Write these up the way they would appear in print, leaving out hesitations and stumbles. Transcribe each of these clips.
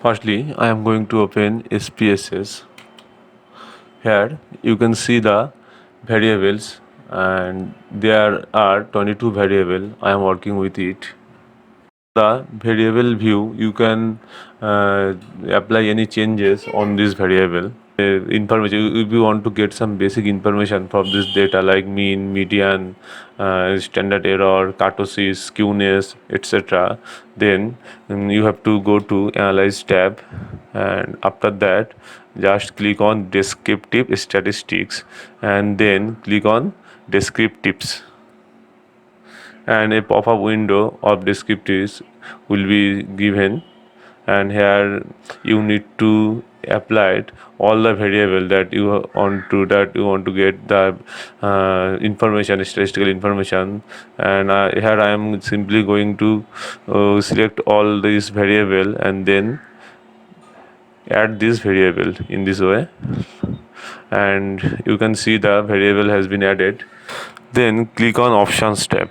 Firstly, I am going to open SPSS. Here you can see the variables, and there are 22 variable. I am working with it. The variable view, you can apply any changes on this variable. Information, if you want to get some basic information from this data like mean, median, standard error, kurtosis, skewness, etc., then you have to go to analyze tab, and after that just click on descriptive statistics and then click on descriptives, and a pop-up window of descriptives will be given, and here you need to apply all the variable that you want to get the information, statistical information. And here I am simply going to select all these variable and then add this variable in this way, and you can see the variable has been added. Then click on options tab.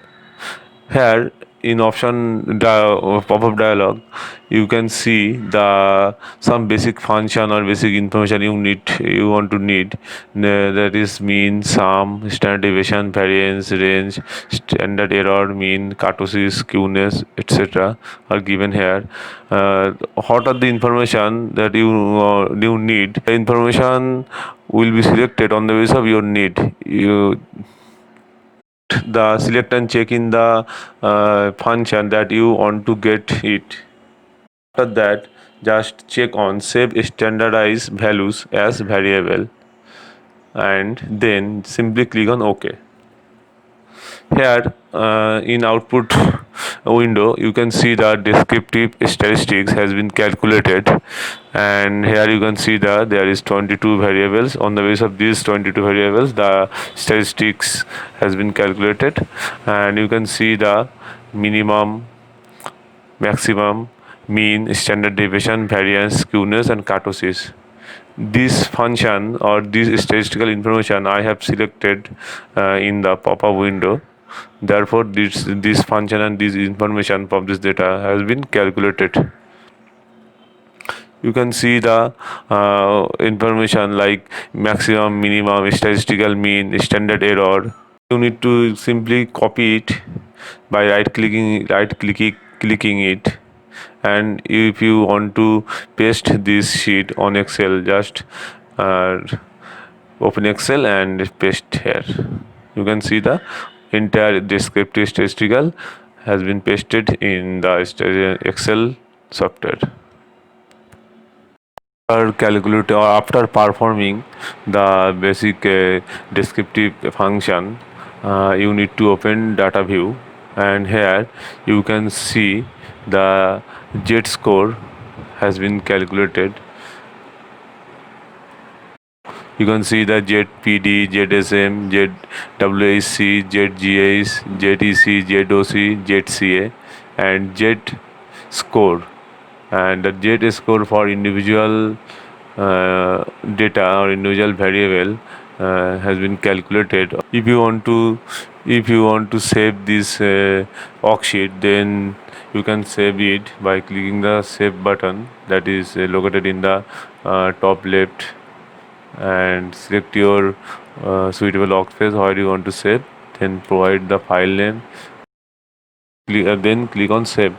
Here in option pop-up dialog, you can see the some basic function or basic information you want to need. That is mean, sum, standard deviation, variance, range, standard error, mean, kurtosis, skewness, etc. are given here. What are the information that you need? The information will be selected on the basis of your need. You the select and check in the function that you want to get it. After that, just check on save standardized values as variable and then simply click on OK. Here in output window, you can see the descriptive statistics has been calculated, and here you can see that there is 22 variables. On the basis of these 22 variables, the statistics has been calculated, and you can see the minimum, maximum, mean, standard deviation, variance, skewness, and kurtosis. This function or this statistical information I have selected in the pop-up window. Therefore, this function and this information from this data has been calculated. You can see the information like maximum, minimum, statistical mean, standard error. You need to simply copy it by clicking it, and if you want to paste this sheet on Excel, just uh, open Excel and paste here. You can see the entire descriptive statistical has been pasted in the Excel software. After performing the basic descriptive function, you need to open data view, and here you can see the Z score has been calculated. You can see the ZPD, ZSM, ZWHC, ZGS, ZEC, ZOC, ZCA, and Z score. And the Z score for individual data or individual variable has been calculated. If you want to save this worksheet, then you can save it by clicking the save button that is located in the top left, and select your suitable workspace where you want to save, then provide the file name, then click on save.